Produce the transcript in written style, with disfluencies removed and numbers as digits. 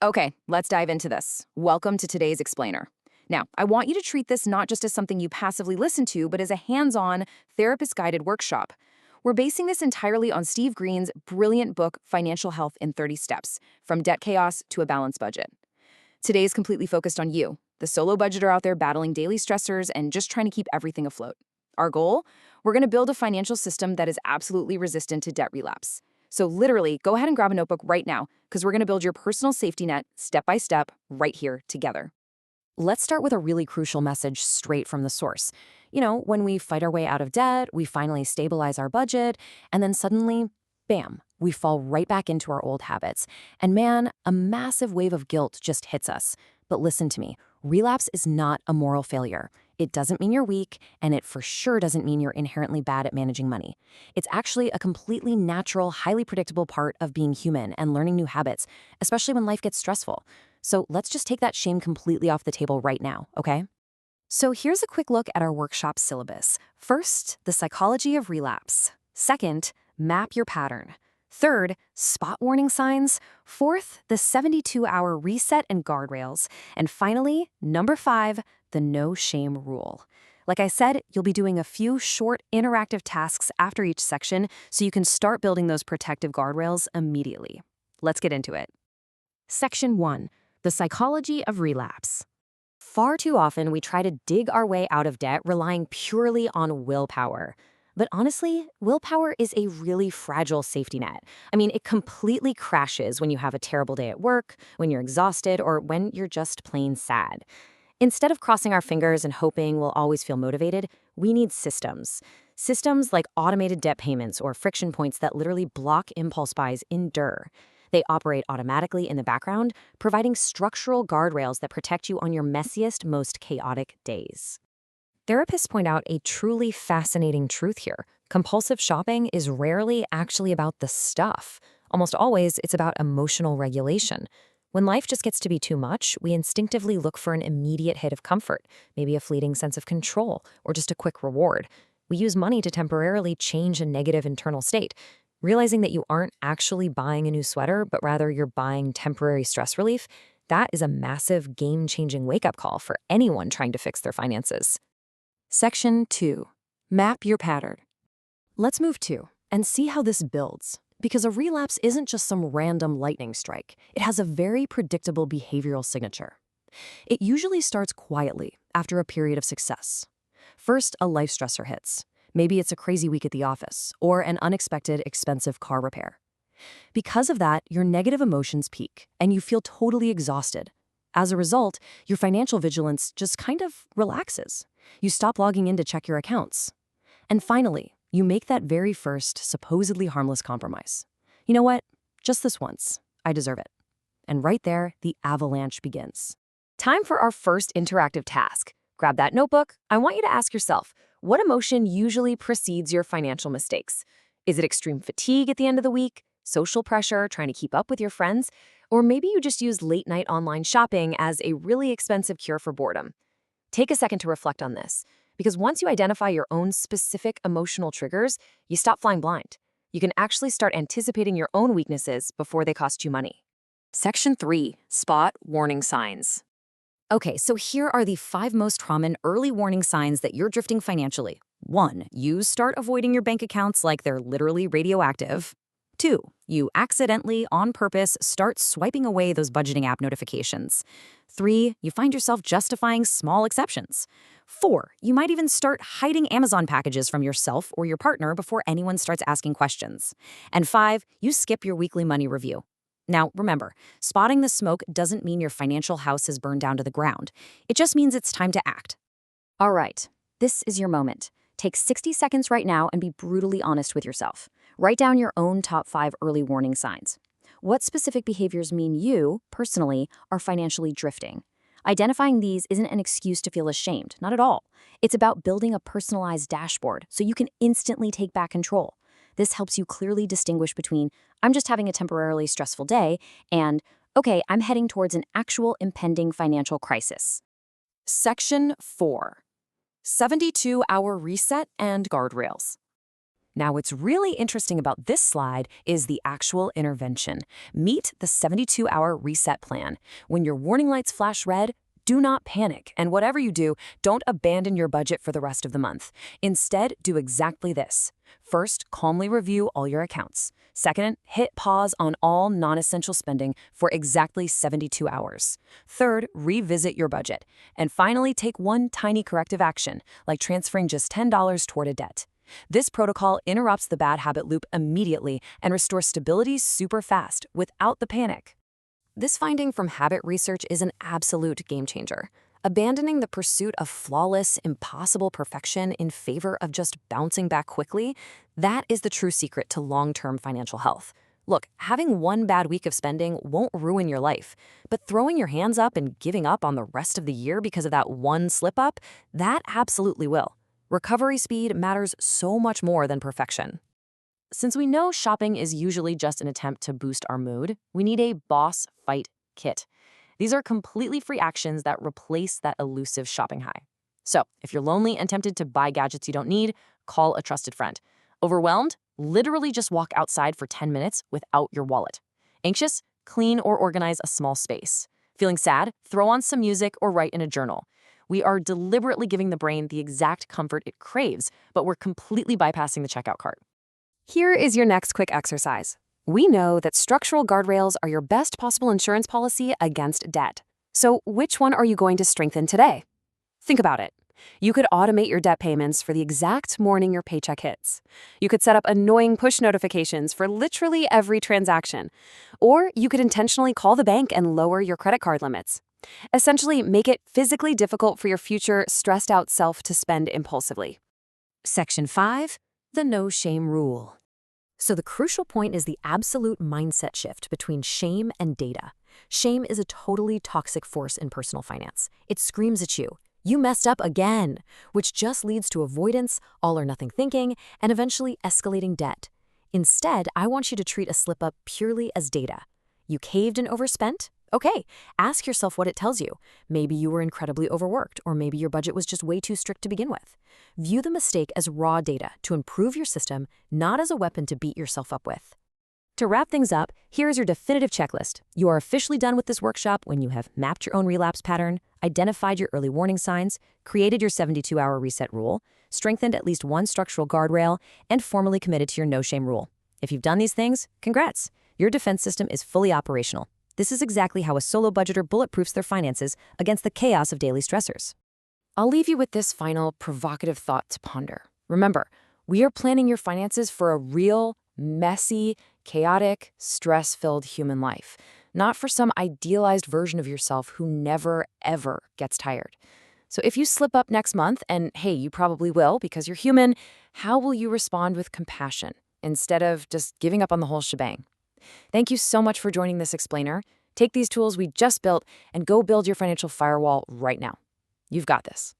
Okay, let's dive into this. Welcome to today's explainer. Now, I want you to treat this not just as something you passively listen to, but as a hands-on, therapist-guided workshop. We're basing this entirely on Steve Green's brilliant book, Financial Health in 30 Steps, From Debt Chaos to a Balanced Budget. Today is completely focused on you, the solo budgeter out there battling daily stressors and just trying to keep everything afloat. Our goal? We're going to build a financial system that is absolutely resistant to debt relapse. So literally, go ahead and grab a notebook right now, because we're going to build your personal safety net step by step right here together. Let's start with a really crucial message straight from the source. You know, when we fight our way out of debt, we finally stabilize our budget, and then suddenly, bam, we fall right back into our old habits. And man, a massive wave of guilt just hits us. But listen to me, relapse is not a moral failure. It doesn't mean you're weak, and it for sure doesn't mean you're inherently bad at managing money. It's actually a completely natural, highly predictable part of being human and learning new habits, especially when life gets stressful. So let's just take that shame completely off the table right now, okay? So here's a quick look at our workshop syllabus. First, the psychology of relapse. Second, map your pattern. Third, spot warning signs. Fourth, the 72-hour reset and guardrails. And finally, number 5, the no shame rule. Like I said, you'll be doing a few short interactive tasks after each section so you can start building those protective guardrails immediately. Let's get into it. Section 1, the psychology of relapse. Far too often, we try to dig our way out of debt relying purely on willpower. But honestly, willpower is a really fragile safety net. I mean, it completely crashes when you have a terrible day at work, when you're exhausted, or when you're just plain sad. Instead of crossing our fingers and hoping we'll always feel motivated, we need systems. Systems like automated debt payments or friction points that literally block impulse buys endure. They operate automatically in the background, providing structural guardrails that protect you on your messiest, most chaotic days. Therapists point out a truly fascinating truth here. Compulsive shopping is rarely actually about the stuff. Almost always, it's about emotional regulation. When life just gets to be too much, we instinctively look for an immediate hit of comfort, maybe a fleeting sense of control, or just a quick reward. We use money to temporarily change a negative internal state. Realizing that you aren't actually buying a new sweater, but rather you're buying temporary stress relief, that is a massive game-changing wake-up call for anyone trying to fix their finances. Section 2. Map your pattern. Let's move to and see how this builds. Because a relapse isn't just some random lightning strike. It has a very predictable behavioral signature. It usually starts quietly after a period of success. First, a life stressor hits. Maybe it's a crazy week at the office or an unexpected expensive car repair. Because of that, your negative emotions peak and you feel totally exhausted. As a result, your financial vigilance just kind of relaxes. You stop logging in to check your accounts. And finally, you make that very first, supposedly harmless compromise. You know what? Just this once. I deserve it. And right there, the avalanche begins. Time for our first interactive task. Grab that notebook. I want you to ask yourself, what emotion usually precedes your financial mistakes? Is it extreme fatigue at the end of the week? Social pressure, trying to keep up with your friends? Or maybe you just use late-night online shopping as a really expensive cure for boredom. Take a second to reflect on this. Because once you identify your own specific emotional triggers, you stop flying blind. You can actually start anticipating your own weaknesses before they cost you money. Section 3. Spot warning signs. Okay, so here are the 5 most common early warning signs that you're drifting financially. 1. You start avoiding your bank accounts like they're literally radioactive. 2. You accidentally, on purpose, start swiping away those budgeting app notifications. 3. You find yourself justifying small exceptions. 4. You might even start hiding Amazon packages from yourself or your partner before anyone starts asking questions. And 5. You skip your weekly money review. Now, remember, spotting the smoke doesn't mean your financial house has burned down to the ground. It just means it's time to act. All right, this is your moment. Take 60 seconds right now and be brutally honest with yourself. Write down your own top 5 early warning signs. What specific behaviors mean you, personally, are financially drifting? Identifying these isn't an excuse to feel ashamed, not at all. It's about building a personalized dashboard so you can instantly take back control. This helps you clearly distinguish between, I'm just having a temporarily stressful day, and, okay, I'm heading towards an actual impending financial crisis. Section 4. 72-hour reset and guardrails. Now, what's really interesting about this slide is the actual intervention. Meet the 72-hour reset plan. When your warning lights flash red, do not panic, and whatever you do, don't abandon your budget for the rest of the month. Instead, do exactly this. First, calmly review all your accounts. Second, hit pause on all non-essential spending for exactly 72 hours. Third, revisit your budget. And finally, take one tiny corrective action, like transferring just $10 toward a debt. This protocol interrupts the bad habit loop immediately and restores stability super fast without the panic. This finding from habit research is an absolute game changer. Abandoning the pursuit of flawless, impossible perfection in favor of just bouncing back quickly, that is the true secret to long-term financial health. Look, having one bad week of spending won't ruin your life, but throwing your hands up and giving up on the rest of the year because of that one slip-up, that absolutely will. Recovery speed matters so much more than perfection. Since we know shopping is usually just an attempt to boost our mood, we need a boss fight kit. These are completely free actions that replace that elusive shopping high. So, if you're lonely and tempted to buy gadgets you don't need, call a trusted friend. Overwhelmed? Literally just walk outside for 10 minutes without your wallet. Anxious? Clean or organize a small space. Feeling sad? Throw on some music or write in a journal. We are deliberately giving the brain the exact comfort it craves, but we're completely bypassing the checkout cart. Here is your next quick exercise. We know that structural guardrails are your best possible insurance policy against debt. So which one are you going to strengthen today? Think about it. You could automate your debt payments for the exact morning your paycheck hits. You could set up annoying push notifications for literally every transaction. Or you could intentionally call the bank and lower your credit card limits. Essentially, make it physically difficult for your future stressed out self to spend impulsively. Section 5. The no shame rule. So the crucial point is the absolute mindset shift between shame and data. Shame is a totally toxic force in personal finance. It screams at you, "You messed up again," which just leads to avoidance, all or nothing thinking, and eventually escalating debt. Instead, I want you to treat a slip-up purely as data. You caved and overspent? Okay, ask yourself what it tells you. Maybe you were incredibly overworked, or maybe your budget was just way too strict to begin with. View the mistake as raw data to improve your system, not as a weapon to beat yourself up with. To wrap things up, here is your definitive checklist. You are officially done with this workshop when you have mapped your own relapse pattern, identified your early warning signs, created your 72-hour reset rule, strengthened at least one structural guardrail, and formally committed to your no-shame rule. If you've done these things, congrats! Your defense system is fully operational. This is exactly how a solo budgeter bulletproofs their finances against the chaos of daily stressors. I'll leave you with this final provocative thought to ponder. Remember, we are planning your finances for a real, messy, chaotic, stress-filled human life, not for some idealized version of yourself who never, ever gets tired. So if you slip up next month, and hey, you probably will because you're human, how will you respond with compassion instead of just giving up on the whole shebang? Thank you so much for joining this explainer. Take these tools we just built and go build your financial firewall right now. You've got this.